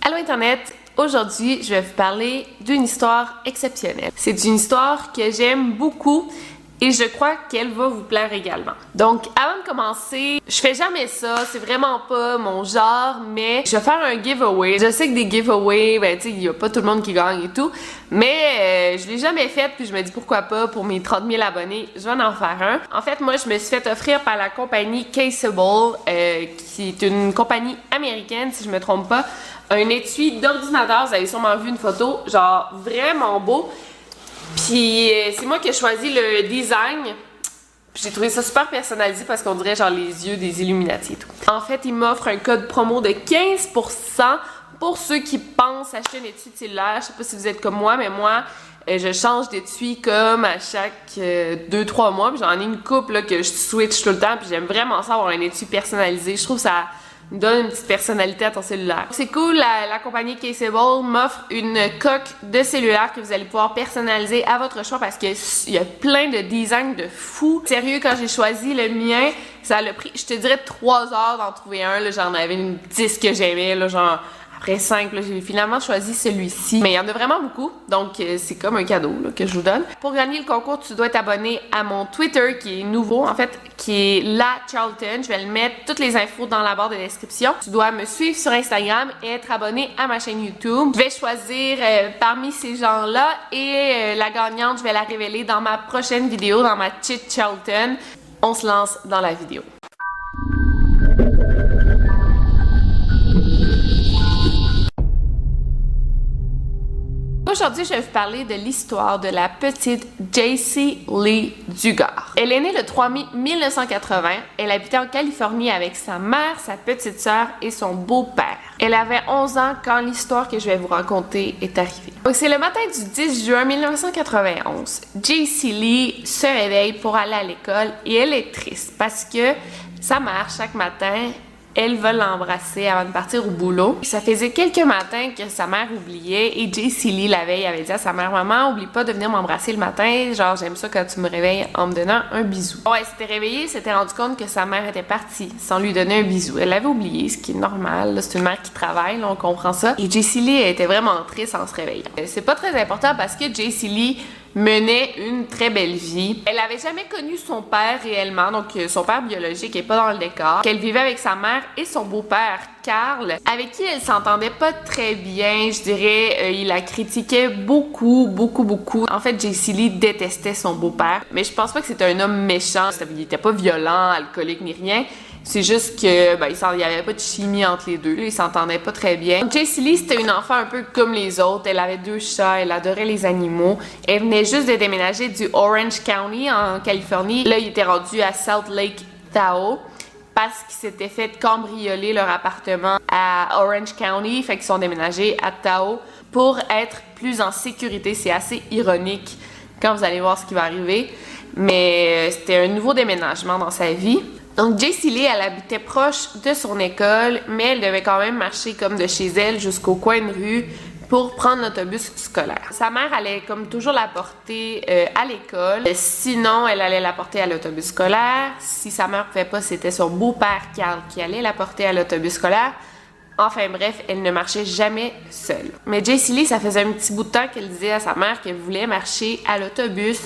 Allô Internet! Aujourd'hui, je vais vous parler d'une histoire exceptionnelle. C'est une histoire que j'aime beaucoup et je crois qu'elle va vous plaire également. Donc, avant de commencer, je fais jamais ça, c'est vraiment pas mon genre, mais je vais faire un giveaway. Je sais que des giveaways, tu sais, il y a pas tout le monde qui gagne et tout, mais je l'ai jamais fait, puis je me dis pourquoi pas, pour mes 30 000 abonnés, je vais en faire un. En fait, moi, je me suis fait offrir par la compagnie Caseable, qui est une compagnie américaine, si je me trompe pas, un étui d'ordinateur. Vous avez sûrement vu une photo, genre vraiment beau. Puis c'est moi qui ai choisi le design. Puis j'ai trouvé ça super personnalisé parce qu'on dirait genre les yeux des Illuminati et tout. En fait, il m'offre un code promo de 15% pour ceux qui pensent acheter un étui de cellulaire. Je sais pas si vous êtes comme moi, mais moi, je change d'étui comme à chaque 2-3 mois. Puis j'en ai une couple là, que je switch tout le temps. Puis j'aime vraiment ça avoir un étui personnalisé. Je trouve que ça donne une petite personnalité à ton cellulaire. C'est cool, la compagnie Caseable m'offre une coque de cellulaire que vous allez pouvoir personnaliser à votre choix parce qu'il y a plein de designs de fous. Sérieux, quand j'ai choisi le mien, ça a pris, je te dirais, 3 heures d'en trouver un. J'en avais une 10 que j'aimais, là, genre après 5, j'ai finalement choisi celui-ci. Mais il y en a vraiment beaucoup, donc c'est comme un cadeau là, que je vous donne. Pour gagner le concours, tu dois être abonné à mon Twitter qui est nouveau, en fait, qui est la Charlton. Je vais le mettre toutes les infos dans la barre de description. Tu dois me suivre sur Instagram et être abonné à ma chaîne YouTube. Je vais choisir parmi ces gens-là et la gagnante, je vais la révéler dans ma prochaine vidéo, dans ma Chit Charlton. On se lance dans la vidéo. Aujourd'hui, je vais vous parler de l'histoire de la petite Jaycee Lee Duggar. Elle est née le 3 mai 1980. Elle habitait en Californie avec sa mère, sa petite sœur et son beau-père. Elle avait 11 ans quand l'histoire que je vais vous raconter est arrivée. Donc, c'est le matin du 10 juin 1991. Jaycee Lee se réveille pour aller à l'école et elle est triste parce que sa mère, chaque matin, elle va l'embrasser avant de partir au boulot. Ça faisait quelques matins que sa mère oubliait et Jaycee Lee, la veille, avait dit à sa mère « Maman, oublie pas de venir m'embrasser le matin, genre j'aime ça quand tu me réveilles en me donnant un bisou. » Bon, elle s'était réveillée, elle s'était rendue compte que sa mère était partie sans lui donner un bisou. Elle l'avait oublié, ce qui est normal, c'est une mère qui travaille, là, on comprend ça. Et Jaycee Lee était vraiment triste en se réveillant. C'est pas très important parce que Jaycee Lee menait une très belle vie. Elle avait jamais connu son père réellement, donc son père biologique est pas dans le décor. Qu'elle vivait avec sa mère et son beau-père, Carl, avec qui elle s'entendait pas très bien, je dirais. Il la critiquait beaucoup. En fait, Jaycee Lee détestait son beau-père, mais je pense pas que c'était un homme méchant. Il était pas violent, alcoolique ni rien. C'est juste que il y avait pas de chimie entre les deux. Là, ils s'entendaient pas très bien. Jaycee Lee, c'était une enfant un peu comme les autres. Elle avait 2 chats, elle adorait les animaux. Elle venait juste de déménager du Orange County en Californie. Là, il était rendu à Salt Lake Tahoe parce qu'ils s'étaient fait cambrioler leur appartement à Orange County. Fait qu'ils sont déménagés à Tahoe pour être plus en sécurité. C'est assez ironique quand vous allez voir ce qui va arriver. Mais c'était un nouveau déménagement dans sa vie. Donc, Jaycee Lee, elle habitait proche de son école, mais elle devait quand même marcher comme de chez elle jusqu'au coin de rue pour prendre l'autobus scolaire. Sa mère allait comme toujours la porter à l'école. Sinon, elle allait la porter à l'autobus scolaire. Si sa mère ne pouvait pas, c'était son beau-père Carl qui allait la porter à l'autobus scolaire. Enfin bref, elle ne marchait jamais seule. Mais Jaycee Lee, ça faisait un petit bout de temps qu'elle disait à sa mère qu'elle voulait marcher à l'autobus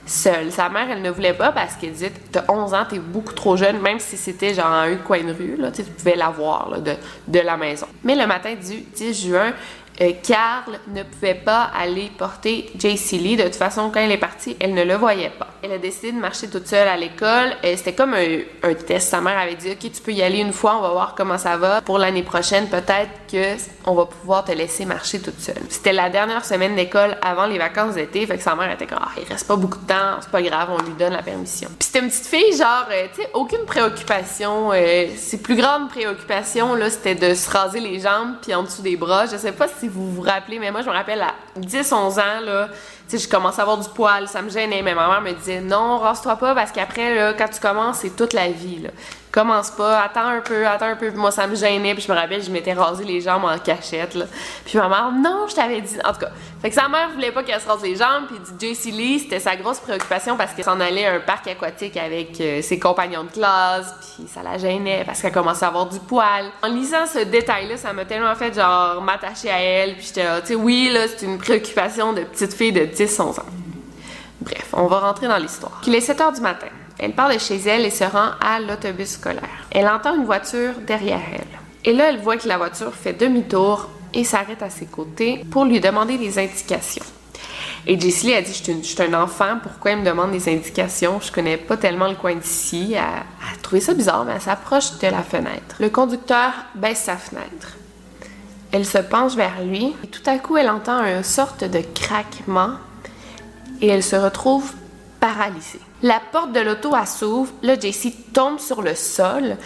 seule. Sa mère, elle ne voulait pas parce qu'elle disait « T'as 11 ans, t'es beaucoup trop jeune, même si c'était genre à un coin de rue, là, tu pouvais la voir là, de la maison. » Mais le matin du 10 juin, Carl ne pouvait pas aller porter Jaycee Lee. De toute façon, quand elle est partie, elle ne le voyait pas. Elle a décidé de marcher toute seule à l'école. C'était comme un test. Sa mère avait dit « Ok, tu peux y aller une fois, on va voir comment ça va. Pour l'année prochaine, peut-être qu'on va pouvoir te laisser marcher toute seule. » C'était la dernière semaine d'école avant les vacances d'été. Fait que sa mère était comme « il reste pas beaucoup de temps, c'est pas grave, on lui donne la permission. » Puis c'était une petite fille, genre, tu sais, aucune préoccupation. Ses plus grandes préoccupations, là, c'était de se raser les jambes puis en dessous des bras. Je sais pas si vous vous rappelez, mais moi, je me rappelle à 10-11 ans, là, tu sais, je commençais à avoir du poil, ça me gênait, mais ma mère me disait « Non, rase-toi pas, parce qu'après, là, quand tu commences, c'est toute la vie, là. » commence pas, attends un peu. Puis moi, ça me gênait, puis je me rappelle, je m'étais rasé les jambes en cachette, là. Puis ma mère, non, je t'avais dit. En tout cas, fait que sa mère voulait pas qu'elle se rase les jambes, puis JC Lee, c'était sa grosse préoccupation parce qu'elle s'en allait à un parc aquatique avec ses compagnons de classe, puis ça la gênait parce qu'elle commençait à avoir du poil. En lisant ce détail-là, ça m'a tellement fait, genre, m'attacher à elle, puis j'étais là, tu sais, oui, là, c'est une préoccupation de petite fille de 10-11 ans. Bref, on va rentrer dans l'histoire. Il est 7h du matin. Elle part de chez elle et se rend à l'autobus scolaire. Elle entend une voiture derrière elle. Et là, elle voit que la voiture fait demi-tour et s'arrête à ses côtés pour lui demander des indications. Et JC Lee a dit, je suis un enfant, pourquoi il me demande des indications? Je connais pas tellement le coin d'ici. Elle a trouvé ça bizarre, mais elle s'approche de la fenêtre. Le conducteur baisse sa fenêtre. Elle se penche vers lui et tout à coup, elle entend une sorte de craquement et elle se retrouve paralysée. La porte de l'auto, elle s'ouvre. Là, JC tombe sur le sol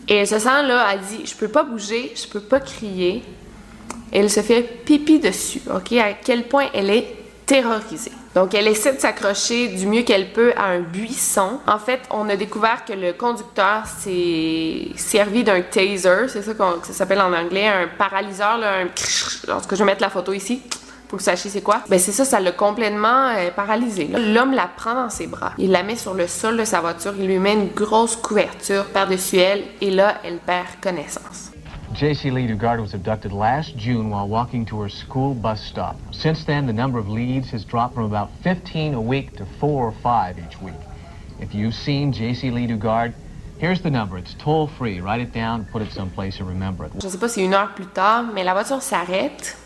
et elle se sent là, elle dit, je peux pas bouger, je peux pas crier. Et elle se fait pipi dessus, OK? À quel point elle est terrorisée. Donc, elle essaie de s'accrocher du mieux qu'elle peut à un buisson. En fait, on a découvert que le conducteur s'est servi d'un taser, c'est ça que ça s'appelle en anglais, un paralyseur, là, en tout cas, je vais mettre la photo ici pour que vous sachiez c'est quoi. Ben c'est ça l'a complètement paralysée. L'homme la prend dans ses bras. Il la met sur le sol de sa voiture, il lui met une grosse couverture par-dessus elle et là, elle perd connaissance. JC Lee Dugard was abducted last June while walking to her school bus stop. Since then, the number of leads has dropped from about 15 a week to 4 or 5 each week. If you've seen JC Lee Dugard, here's the number. It's toll-free. Write it down, put it someplace and remember it. Je sais pas si c'est 1 heure plus tard, mais la voiture s'arrête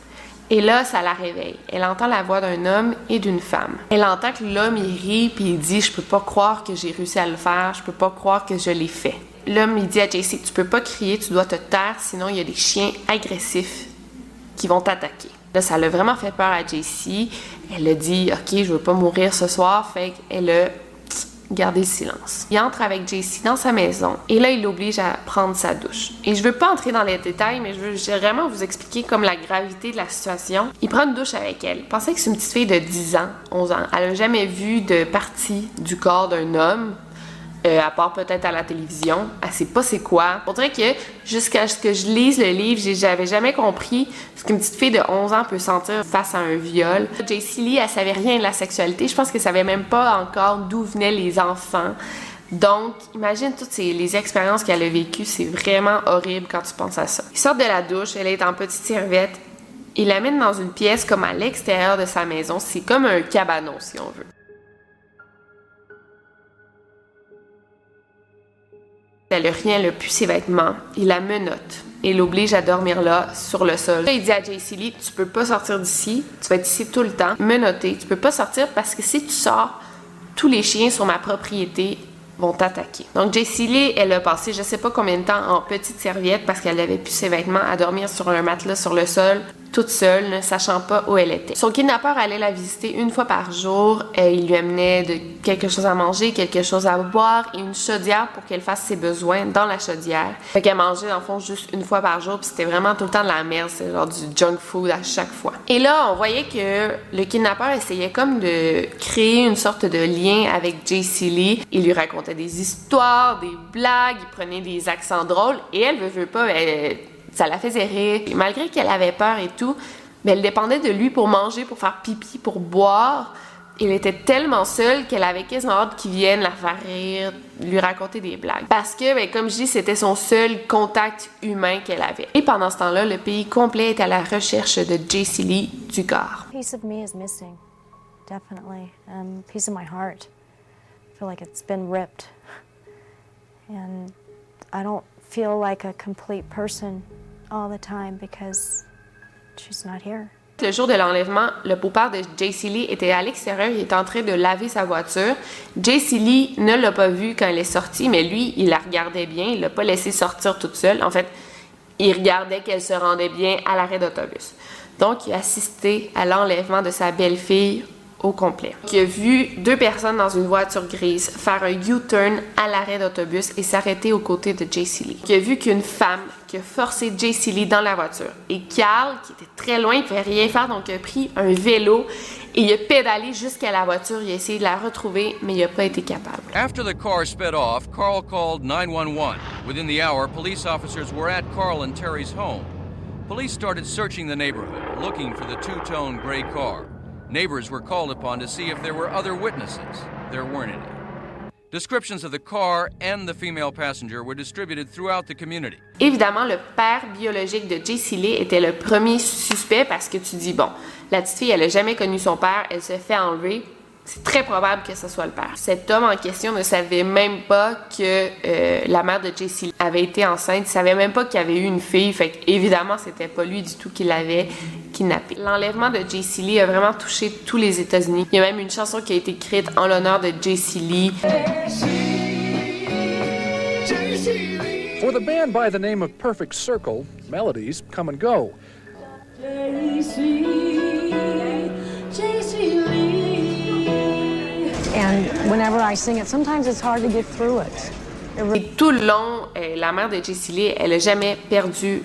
et là, ça la réveille. Elle entend la voix d'un homme et d'une femme. Elle entend que l'homme, il rit puis il dit « Je peux pas croire que j'ai réussi à le faire. Je peux pas croire que je l'ai fait. » L'homme, il dit à JC, tu peux pas crier, tu dois te taire, sinon il y a des chiens agressifs qui vont t'attaquer. Là, ça l'a vraiment fait peur à JC. Elle a dit, OK, je veux pas mourir ce soir, fait qu'elle a gardé le silence. Il entre avec JC dans sa maison et là, il l'oblige à prendre sa douche. Et je veux pas entrer dans les détails, mais je veux vraiment vous expliquer comme la gravité de la situation. Il prend une douche avec elle. Pensez que c'est une petite fille de 10 ans, 11 ans. Elle a jamais vu de partie du corps d'un homme. À part peut-être à la télévision, elle sait pas c'est quoi. On dirait que jusqu'à ce que je lise le livre, j'avais jamais compris ce qu'une petite fille de 11 ans peut sentir face à un viol. JC Lee, elle savait rien de la sexualité. Je pense qu'elle savait même pas encore d'où venaient les enfants. Donc, imagine toutes les expériences qu'elle a vécues. C'est vraiment horrible quand tu penses à ça. Ils sortent de la douche, elle est en petite serviette. Il la mène dans une pièce comme à l'extérieur de sa maison. C'est comme un cabanon, si on veut. Elle n'a rien, elle a pu ses vêtements. Il la menotte et l'oblige à dormir là, sur le sol. Là, il dit à JC Lee, tu peux pas sortir d'ici, tu vas être ici tout le temps, menotté. Tu peux pas sortir parce que si tu sors, tous les chiens sur ma propriété vont t'attaquer. Donc, JC Lee, elle a passé je sais pas combien de temps en petite serviette parce qu'elle avait plus ses vêtements à dormir sur un matelas sur le sol, toute seule, ne sachant pas où elle était. Son kidnappeur allait la visiter 1 fois par jour. Il lui amenait quelque chose à manger, quelque chose à boire et une chaudière pour qu'elle fasse ses besoins dans la chaudière. Fait qu'elle mangeait, dans le fond, juste 1 fois par jour, puis c'était vraiment tout le temps de la merde, c'est genre du junk food à chaque fois. Et là, on voyait que le kidnappeur essayait comme de créer une sorte de lien avec JC Lee. Il lui racontait des histoires, des blagues, il prenait des accents drôles, et elle veut pas, ça la faisait rire. Et malgré qu'elle avait peur et tout, mais elle dépendait de lui pour manger, pour faire pipi, pour boire. Elle était tellement seule qu'elle avait quasiment hâte qu'il vienne la faire rire, lui raconter des blagues. Parce que, comme je dis, c'était son seul contact humain qu'elle avait. Et pendant ce temps-là, le pays complet est à la recherche de JC Lee Dugard. A piece of me is missing, definitely. A piece of my heart. I feel like it's been ripped. And I don't feel like a complete person all the time because she's not here. Le jour de l'enlèvement, le beau-père de JC Lee était à l'extérieur, il était en train de laver sa voiture. JC Lee ne l'a pas vue quand elle est sortie, mais lui, il la regardait bien, il l'a pas laissée sortir toute seule. En fait, il regardait qu'elle se rendait bien à l'arrêt d'autobus. Donc, il a assisté à l'enlèvement de sa belle-fille au complet. Il a vu 2 personnes dans une voiture grise faire un U-turn à l'arrêt d'autobus et s'arrêter aux côtés de JC Lee. Il a vu qu'une femme qui a forcé JC Lee dans la voiture. Et Carl, qui était très loin, il ne pouvait rien faire, donc il a pris un vélo Et il a pédalé jusqu'à la voiture, il a essayé de la retrouver, mais il n'a pas été capable. After the car sped off, Carl called 911. Within the hour, police officers were at Carl and Terry's home. Police started searching the neighborhood, looking for the two-tone gray car. Neighbors were called upon to see if there were other witnesses. There weren't any. Descriptions of the car and the female passenger were distributed throughout the community. Évidemment, le père biologique de Jessie Lee était le premier suspect parce que tu dis, bon, la petite fille, elle n'a jamais connu son père, elle se fait enlever. C'est très probable que ce soit le père. Cet homme en question ne savait même pas que la mère de Jessie Lee avait été enceinte. Il savait même pas qu'il y avait eu une fille. Fait qu'évidemment, c'était pas lui du tout qui l'avait kidnappée. L'enlèvement de Jessie Lee a vraiment touché tous les États-Unis. Il y a même une chanson qui a été écrite en l'honneur de Jessie Lee. For the band by the name of Perfect Circle, melodies come and go. Jessie Lee. And whenever I sing it, sometimes it's hard to get through it. Et tout le long, la mère de Jessie Lee, elle a jamais perdu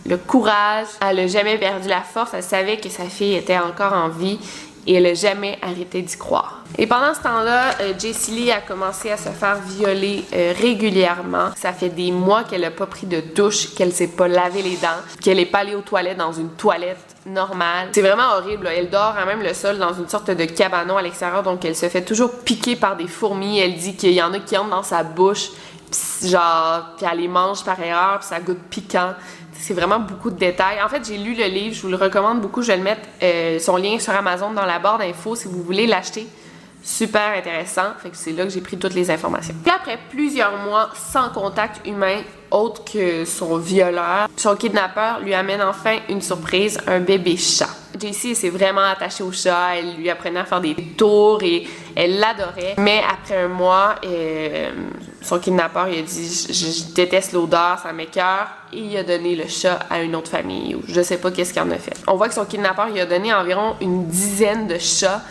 le courage, elle a jamais perdu la force, elle savait que sa fille était encore en vie et elle a jamais arrêté d'y croire. Et pendant ce temps-là, Jessie Lee a commencé à se faire violer régulièrement. Ça fait des mois qu'elle n'a pas pris de douche, qu'elle s'est pas lavé les dents, qu'elle n'est pas allée aux toilettes dans une toilette normale. C'est vraiment horrible, là. Elle dort à même le sol dans une sorte de cabanon à l'extérieur, donc elle se fait toujours piquer par des fourmis. Elle dit qu'il y en a qui entrent dans sa bouche, puis elle les mange par erreur, puis ça goûte piquant. C'est vraiment beaucoup de détails. En fait, j'ai lu le livre, je vous le recommande beaucoup. Je vais le mettre son lien sur Amazon dans la barre d'infos si vous voulez l'acheter. Super intéressant. Fait que c'est là que j'ai pris toutes les informations. Puis après plusieurs mois sans contact humain autre que son violeur, son kidnappeur lui amène enfin une surprise, un bébé chat. Jessie s'est vraiment attachée au chat, elle lui apprenait à faire des tours et elle l'adorait. Mais après un mois, son kidnappeur il a dit je déteste l'odeur, ça m'écoeure, et il a donné le chat à une autre famille. Je sais pas qu'est-ce qu'il en a fait. On voit que son kidnappeur il a donné environ une dizaine de chats.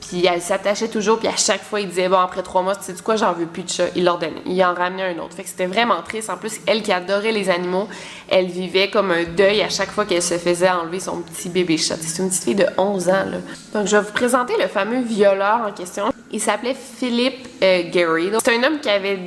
Puis elle s'attachait toujours, puis à chaque fois, il disait, bon, après 3 mois, tu sais quoi, j'en veux plus de chat. Il leur donnait. Il en ramenait un autre. Fait que c'était vraiment triste. En plus, elle qui adorait les animaux, elle vivait comme un deuil à chaque fois qu'elle se faisait enlever son petit bébé chat. C'est une petite fille de 11 ans, là. Donc, je vais vous présenter le fameux violeur en question. Il s'appelait Philip Gary. C'est un homme qui avait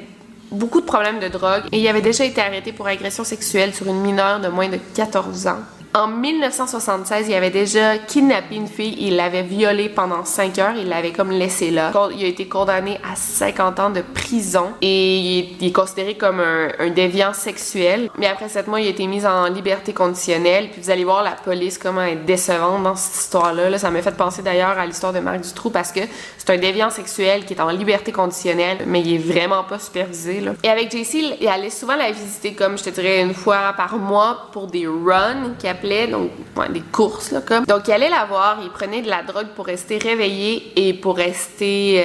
beaucoup de problèmes de drogue et il avait déjà été arrêté pour agression sexuelle sur une mineure de moins de 14 ans. En 1976, il avait déjà kidnappé une fille, il l'avait violée pendant 5 heures, il l'avait comme laissée là. Il a été condamné à 50 ans de prison et il est considéré comme un déviant sexuel. Mais après 7 mois, il a été mis en liberté conditionnelle. Puis vous allez voir la police comment elle est décevante dans cette histoire-là. Là, ça m'a fait penser d'ailleurs à l'histoire de Marc Dutroux parce que c'est un déviant sexuel qui est en liberté conditionnelle, mais il est vraiment pas supervisé, là. Et avec Jessie, il allait souvent la visiter comme, je te dirais, une fois par mois pour des runs qui appelaient, donc des courses, là, comme. Donc il allait la voir, il prenait de la drogue pour rester réveillé et pour rester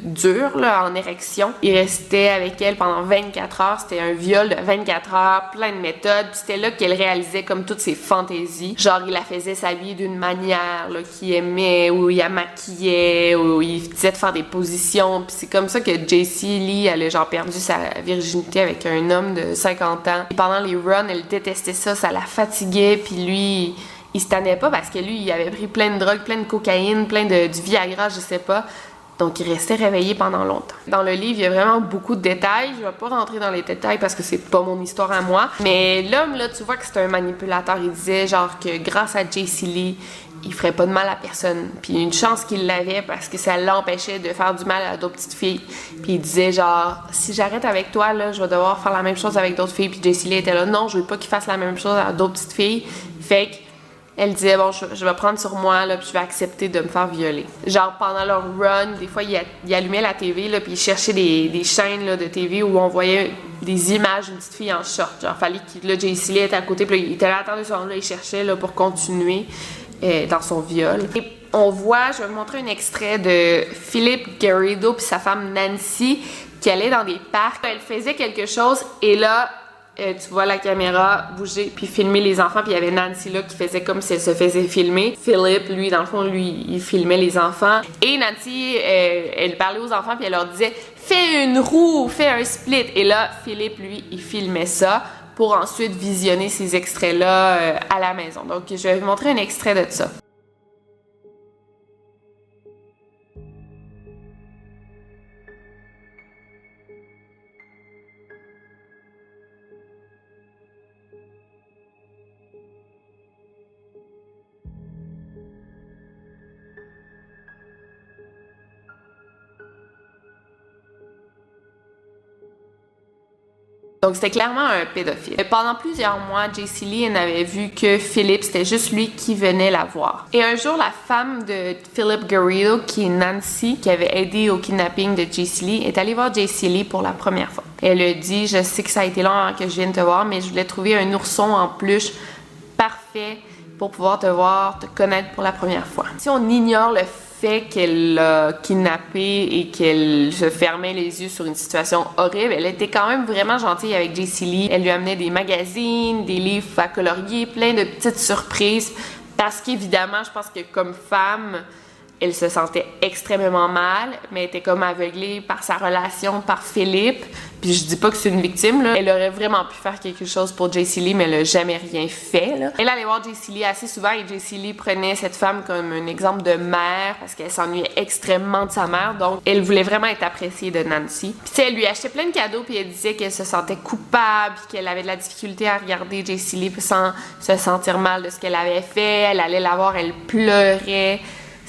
dur, là, en érection. Il restait avec elle pendant 24 heures, c'était un viol de 24 heures, plein de méthodes, puis c'était là qu'elle réalisait comme toutes ses fantaisies. Genre, il la faisait s'habiller d'une manière, là, qu'il aimait, où il la maquillait, où il disait de faire des positions, puis c'est comme ça que Jessie Lee, elle a genre perdu sa virginité avec un homme de 50 ans. Et pendant les runs, elle détestait ça, ça la fatiguait, puis lui, il se tannait pas parce que lui, il avait pris plein de drogues, plein de cocaïne, plein du Viagra, je sais pas. Donc, il restait réveillé pendant longtemps. Dans le livre, il y a vraiment beaucoup de détails. Je vais pas rentrer dans les détails parce que c'est pas mon histoire à moi. Mais l'homme, là, tu vois que c'est un manipulateur. Il disait, genre, que grâce à Jessie Lee, il ferait pas de mal à personne. Puis une chance qu'il l'avait parce que ça l'empêchait de faire du mal à d'autres petites filles. Puis il disait, genre, si j'arrête avec toi, là, je vais devoir faire la même chose avec d'autres filles. Puis Jessie Lee était là, non, je veux pas qu'il fasse la même chose à d'autres petites filles. Fait que elle disait, bon, je vais prendre sur moi, là, puis je vais accepter de me faire violer. Genre, pendant leur run, des fois, il allumait la TV, là, puis il cherchait des chaînes, là, de TV où on voyait des images d'une petite fille en short. Genre, fallait qu'il, là, Jessie Lee était à côté, puis là, il était là, attendu son là, il cherchait, là, pour continuer dans son viol. Et on voit, je vais vous montrer un extrait de Philip Garrido puis sa femme Nancy, qui allait dans des parcs. Elle faisait quelque chose, et là, tu vois la caméra bouger puis filmer les enfants, puis il y avait Nancy là qui faisait comme si elle se faisait filmer. Philip, lui, dans le fond, lui, il filmait les enfants. Et Nancy, elle parlait aux enfants puis elle leur disait « Fais une roue, fais un split ». Et là, Philip, lui, il filmait ça pour ensuite visionner ces extraits-là à la maison. Donc, je vais vous montrer un extrait de ça. Donc c'était clairement un pédophile. Pendant plusieurs mois, J.C. Lee n'avait vu que Philip, c'était juste lui qui venait la voir. Et un jour, la femme de Philip Garrido, qui est Nancy, qui avait aidé au kidnapping de J.C. Lee, est allée voir J.C. Lee pour la première fois. Elle a dit « Je sais que ça a été long avant que je vienne te voir, mais je voulais trouver un ourson en peluche parfait pour pouvoir te voir, te connaître pour la première fois. » Si on ignore le fait qu'elle l'a kidnappé et qu'elle se fermait les yeux sur une situation horrible, elle était quand même vraiment gentille avec J.C. Lee. Elle lui amenait des magazines, des livres à colorier, plein de petites surprises, parce qu'évidemment, je pense que comme femme, elle se sentait extrêmement mal, mais elle était comme aveuglée par sa relation, par Philippe. Puis je dis pas que c'est une victime, là. Elle aurait vraiment pu faire quelque chose pour J.C. Lee, mais elle a jamais rien fait, là. Elle allait voir J.C. Lee assez souvent et J.C. Lee prenait cette femme comme un exemple de mère parce qu'elle s'ennuyait extrêmement de sa mère. Donc, elle voulait vraiment être appréciée de Nancy. Puis tu sais, elle lui achetait plein de cadeaux puis elle disait qu'elle se sentait coupable puis qu'elle avait de la difficulté à regarder J.C. Lee sans se sentir mal de ce qu'elle avait fait. Elle allait la voir, elle pleurait.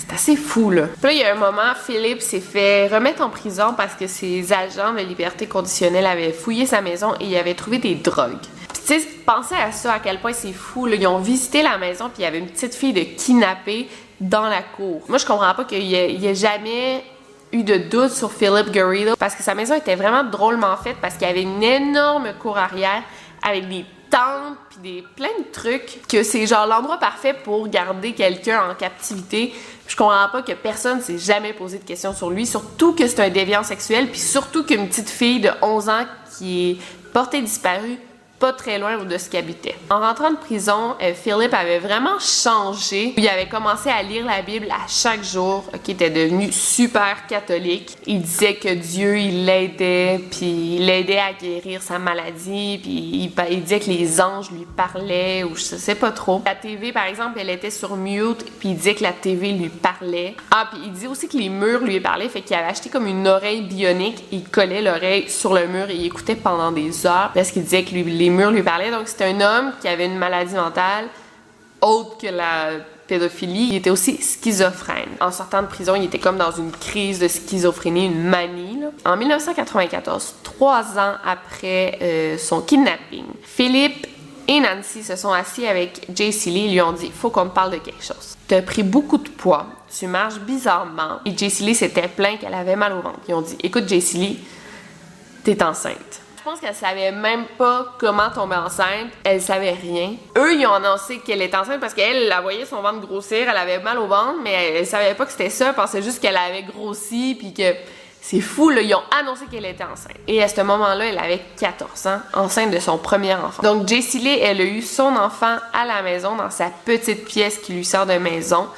C'est assez fou, là. Puis là, il y a un moment, Philippe s'est fait remettre en prison parce que ses agents de liberté conditionnelle avaient fouillé sa maison et ils avaient trouvé des drogues. Puis tu sais, pensez à ça, à quel point c'est fou, là. Ils ont visité la maison puis il y avait une petite fille de kidnappée dans la cour. Moi, je comprends pas qu'il y ait jamais eu de doute sur Philip Garrido parce que sa maison était vraiment drôlement faite parce qu'il y avait une énorme cour arrière avec des tentes puis plein de trucs que c'est genre l'endroit parfait pour garder quelqu'un en captivité. Je comprends pas que personne s'est jamais posé de questions sur lui, surtout que c'est un déviant sexuel puis surtout qu'une petite fille de 11 ans qui est portée disparue pas très loin de ce qu'il habitait. En rentrant de prison, Philip avait vraiment changé. Il avait commencé à lire la Bible à chaque jour, qui était devenu super catholique. Il disait que Dieu, il l'aidait, puis il l'aidait à guérir sa maladie, puis il disait que les anges lui parlaient, ou je sais pas trop. La TV, par exemple, elle était sur mute, puis il disait que la TV lui parlait. Ah, puis il dit aussi que les murs lui parlaient, fait qu'il avait acheté comme une oreille bionique, il collait l'oreille sur le mur et il écoutait pendant des heures, parce qu'il disait que les murs lui parlaient. Donc c'était un homme qui avait une maladie mentale autre que la pédophilie. Il était aussi schizophrène. En sortant de prison, il était comme dans une crise de schizophrénie, une manie, là. En 1994, 3 ans après son kidnapping, Philippe et Nancy se sont assis avec J.C. Lee et lui ont dit « Faut qu'on me parle de quelque chose. T'as pris beaucoup de poids, tu marches bizarrement. » Et J.C. Lee s'était plaint qu'elle avait mal au ventre. Ils ont dit « Écoute J.C. Lee, t'es enceinte. » Je pense qu'elle savait même pas comment tomber enceinte. Elle savait rien. Eux, ils ont annoncé qu'elle était enceinte parce qu'elle, la voyait son ventre grossir, elle avait mal au ventre, mais elle savait pas que c'était ça. Elle pensait juste qu'elle avait grossi, puis que c'est fou, là. Ils ont annoncé qu'elle était enceinte. Et à ce moment-là, elle avait 14 ans, enceinte de son premier enfant. Donc, J.C. Lee, elle a eu son enfant à la maison, dans sa petite pièce qui lui sert de maison.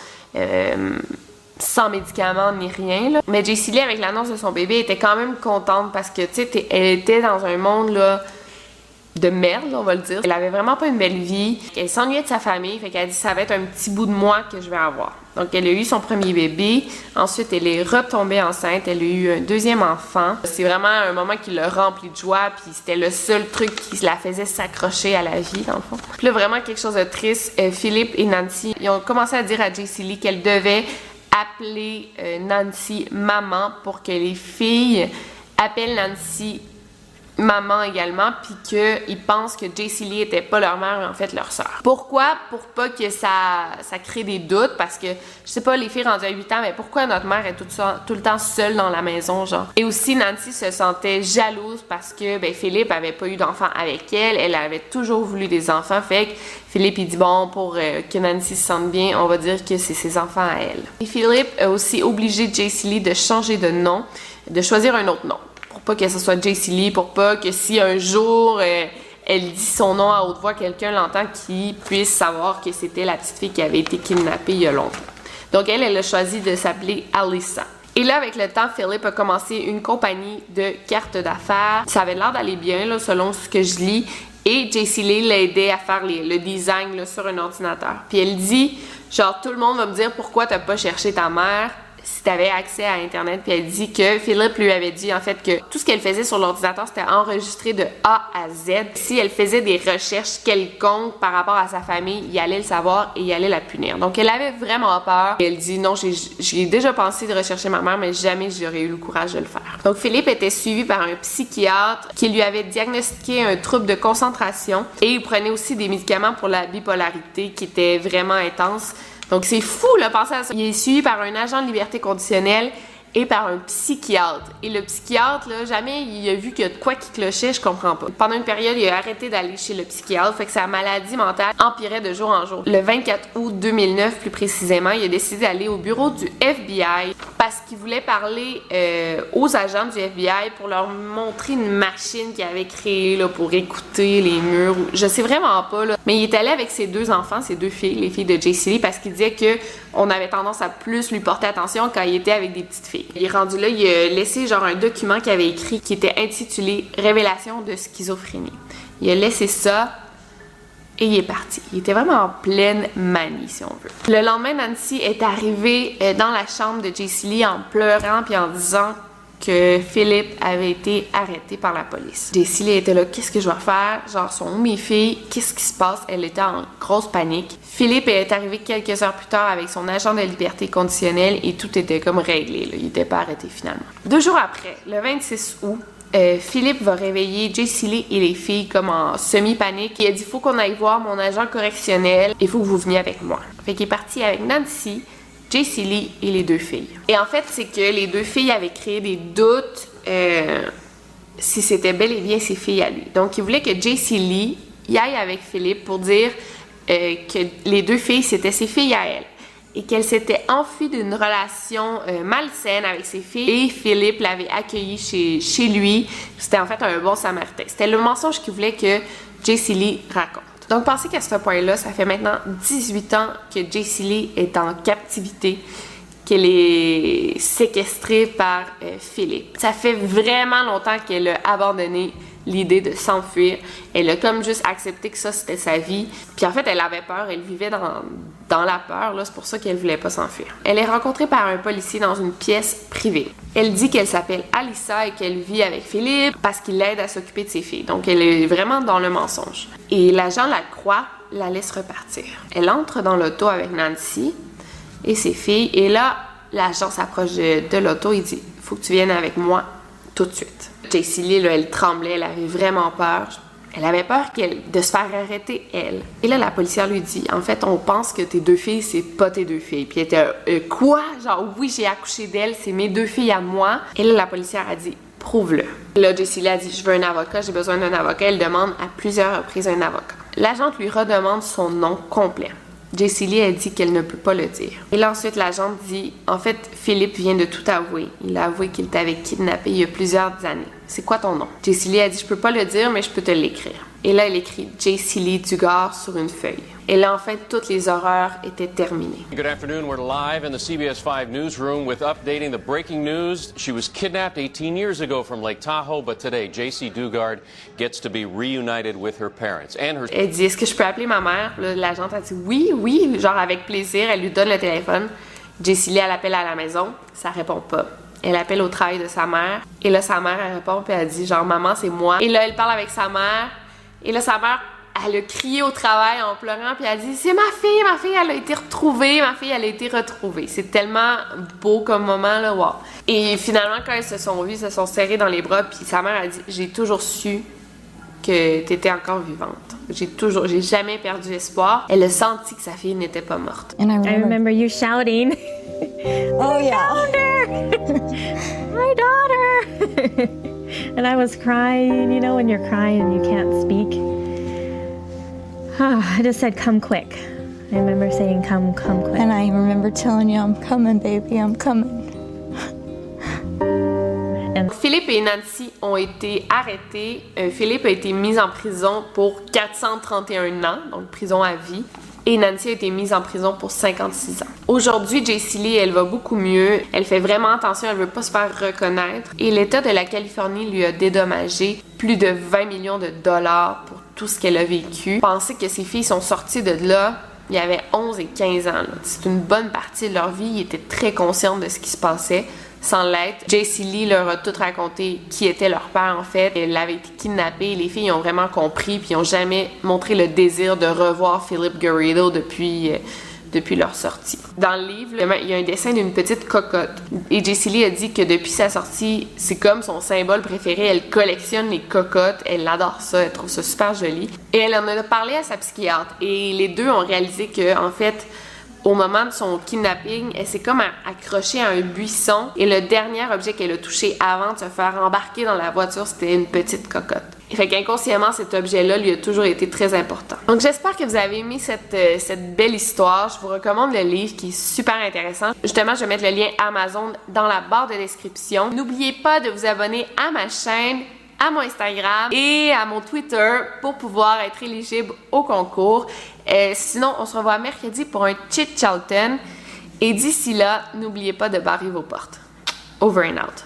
Sans médicaments ni rien, là. Mais J.C. Lee, avec l'annonce de son bébé, était quand même contente parce que, tu sais, elle était dans un monde, là, de merde, on va le dire. Elle avait vraiment pas une belle vie. Elle s'ennuyait de sa famille, fait qu'elle dit ça va être un petit bout de moi que je vais avoir. Donc, elle a eu son premier bébé. Ensuite, elle est retombée enceinte. Elle a eu un deuxième enfant. C'est vraiment un moment qui l'a rempli de joie, puis c'était le seul truc qui la faisait s'accrocher à la vie, dans le fond. Puis là, vraiment quelque chose de triste. Philippe et Nancy, ils ont commencé à dire à J.C. Lee qu'elle devait appeler Nancy maman pour que les filles appellent Nancy maman également, puis qu'ils pensent que J.C. Lee était pas leur mère, mais en fait leur sœur. Pourquoi? Pour pas que ça crée des doutes, parce que, je sais pas, les filles rendues à 8 ans, mais pourquoi notre mère est tout le temps seule dans la maison, genre? Et aussi, Nancy se sentait jalouse parce que, Philippe avait pas eu d'enfant avec elle, elle avait toujours voulu des enfants, fait que Philippe, il dit, bon, pour que Nancy se sente bien, on va dire que c'est ses enfants à elle. Et Philippe a aussi obligé J.C. Lee de changer de nom, de choisir un autre nom. Pour pas que ce soit J.C. Lee, pour pas que si un jour elle dit son nom à haute voix, quelqu'un l'entend, qui puisse savoir que c'était la petite fille qui avait été kidnappée il y a longtemps. Donc elle a choisi de s'appeler Alyssa. Et là, avec le temps, Philippe a commencé une compagnie de cartes d'affaires. Ça avait l'air d'aller bien, là, selon ce que je lis. Et J.C. Lee l'aidait à faire le design là, sur un ordinateur. Puis elle dit, genre, tout le monde va me dire pourquoi t'as pas cherché ta mère. si tu avais accès à Internet, puis elle dit que Philip lui avait dit en fait que tout ce qu'elle faisait sur l'ordinateur, c'était enregistré de A à Z. Si elle faisait des recherches quelconques par rapport à sa famille, il allait le savoir et il allait la punir. Donc elle avait vraiment peur. Et elle dit non, j'ai déjà pensé de rechercher ma mère, mais jamais j'aurais eu le courage de le faire. Donc Philip était suivi par un psychiatre qui lui avait diagnostiqué un trouble de concentration et il prenait aussi des médicaments pour la bipolarité qui était vraiment intense. Donc c'est fou là, penser à ça. Il est suivi par un agent de liberté conditionnelle et par un psychiatre. Et le psychiatre, là, jamais il a vu qu'il y a de quoi qui clochait, je comprends pas. Pendant une période, il a arrêté d'aller chez le psychiatre, fait que sa maladie mentale empirait de jour en jour. Le 24 août 2009, plus précisément, il a décidé d'aller au bureau du FBI parce qu'il voulait parler aux agents du FBI pour leur montrer une machine qu'il avait créée là, pour écouter les murs. Je sais vraiment pas, là. Mais il est allé avec ses 2 enfants, ses 2 filles, les filles de Jaycee Lee, parce qu'il disait que on avait tendance à plus lui porter attention quand il était avec des petites filles. Il est rendu là, il a laissé genre un document qu'il avait écrit qui était intitulé « Révélation de schizophrénie ». Il a laissé ça et il est parti. Il était vraiment en pleine manie, si on veut. Le lendemain, Nancy est arrivée dans la chambre de Jaycee Lee en pleurant puis en disant que Philip avait été arrêté par la police. Jaycee Lee était là, qu'est-ce que je vais faire? Genre, sont où mes filles? Qu'est-ce qui se passe? Elle était en grosse panique. Philip est arrivé quelques heures plus tard avec son agent de liberté conditionnelle et tout était comme réglé, là. Il n'était pas arrêté finalement. 2 jours après, le 26 août, Philip va réveiller Jaycee Lee et les filles comme en semi-panique. Il a dit, faut qu'on aille voir mon agent correctionnel, il faut que vous veniez avec moi. Fait qu'il est parti avec Nancy, Jaycee Lee et les 2 filles. Et en fait, c'est que les 2 filles avaient créé des doutes si c'était bel et bien ses filles à lui. Donc, il voulait que Jaycee Lee y aille avec Philip pour dire que les 2 filles, c'était ses filles à elle. Et qu'elle s'était enfuie d'une relation malsaine avec ses filles. Et Philip l'avait accueillie chez lui. C'était en fait un bon samaritain. C'était le mensonge qu'il voulait que Jaycee Lee raconte. Donc, pensez qu'à ce point-là, ça fait maintenant 18 ans que Jaycee Lee est en captivité, qu'elle est séquestrée par Philip. Ça fait vraiment longtemps qu'elle a abandonné l'idée de s'enfuir. Elle a comme juste accepté que ça, c'était sa vie. Puis en fait, elle avait peur, elle vivait dans la peur, là, c'est pour ça qu'elle voulait pas s'enfuir. Elle est rencontrée par un policier dans une pièce privée. Elle dit qu'elle s'appelle Alyssa et qu'elle vit avec Philip parce qu'il l'aide à s'occuper de ses filles. Donc, elle est vraiment dans le mensonge. Et l'agent la croit, la laisse repartir. Elle entre dans l'auto avec Nancy et ses filles. Et là, l'agent s'approche de l'auto et dit « Faut que tu viennes avec moi tout de suite. » Jaycee Lee, là, elle tremblait, elle avait vraiment peur. Elle avait peur de se faire arrêter, elle. Et là, la policière lui dit, en fait, on pense que tes 2 filles, c'est pas tes 2 filles. Puis elle était, quoi? Genre, oui, j'ai accouché d'elles, c'est mes 2 filles à moi. Et là, la policière a dit, prouve-le. Là, Jaycee Lee a dit, je veux un avocat, j'ai besoin d'un avocat. Elle demande à plusieurs reprises un avocat. L'agente lui redemande son nom complet. Jaycee Lee a dit qu'elle ne peut pas le dire. Et là, ensuite, l'agente dit, en fait, Philip vient de tout avouer. Il a avoué qu'il t'avait kidnappé il y a plusieurs années. C'est quoi ton nom? Jaycee Lee a dit, je peux pas le dire, mais je peux te l'écrire. Et là, elle écrit Jaycee Lee Dugard sur une feuille. Et là, en fait, toutes les horreurs étaient terminées. Good afternoon. We're live in the CBS 5 newsroom with updating the breaking news. She was kidnapped 18 years ago from Lake Tahoe, but today, Jaycee Dugard gets to be reunited with her parents and her... Elle dit, est-ce que je peux appeler ma mère? L'agente a dit, oui, genre avec plaisir. Elle lui donne le téléphone. Jaycee Lee, elle appelle à la maison. Ça répond pas. Elle appelle au travail de sa mère. Et là, sa mère, elle répond, puis elle dit, genre, maman, c'est moi. Et là, elle parle avec sa mère. Et là, sa mère, elle a crié au travail en pleurant, puis elle a dit, c'est ma fille, elle a été retrouvée, C'est tellement beau comme moment, là, wow. Et finalement, quand elles se sont vues, elles se sont serrées dans les bras, puis sa mère a dit, j'ai toujours su que t'étais encore vivante. J'ai jamais perdu espoir. Elle a senti que sa fille n'était pas morte. And I remember you shouting, Oh, yeah. my daughter! And I was crying, you know, when you're crying and you can't speak. Oh, I just said, come quick. I remember saying, come quick. And I remember telling you, I'm coming, baby, I'm coming. Philip et Nancy ont été arrêtés. Philip a été mis en prison pour 431 ans, donc prison à vie. Et Nancy a été mise en prison pour 56 ans. Aujourd'hui, Jaycee Lee, elle va beaucoup mieux. Elle fait vraiment attention, elle veut pas se faire reconnaître. Et l'État de la Californie lui a dédommagé plus de 20 millions de dollars pour tout ce qu'elle a vécu. Pensez que ses filles sont sorties de là il y avait 11 et 15 ans. C'est une bonne partie de leur vie. Ils étaient très conscients de ce qui se passait. Sans l'être, J.C. Lee leur a tout raconté qui était leur père en fait. Elle avait été kidnappée. Les filles ont vraiment compris puis ils n'ont jamais montré le désir de revoir Philip Garrido depuis leur sortie. Dans le livre, il y a un dessin d'une petite cocotte. Et J.C. Lee a dit que depuis sa sortie, c'est comme son symbole préféré. Elle collectionne les cocottes. Elle adore ça. Elle trouve ça super joli. Et elle en a parlé à sa psychiatre. Et les deux ont réalisé que, en fait, au moment de son kidnapping, elle s'est comme accrochée à un buisson et le dernier objet qu'elle a touché avant de se faire embarquer dans la voiture, c'était une petite cocotte. Fait qu'inconsciemment, cet objet-là lui a toujours été très important. Donc j'espère que vous avez aimé cette belle histoire. Je vous recommande le livre qui est super intéressant. Justement, je vais mettre le lien Amazon dans la barre de description. N'oubliez pas de vous abonner à ma chaîne, à mon Instagram et à mon Twitter pour pouvoir être éligible au concours. Sinon, on se revoit mercredi pour un Chit Chalten. Et d'ici là, n'oubliez pas de barrer vos portes. Over and out.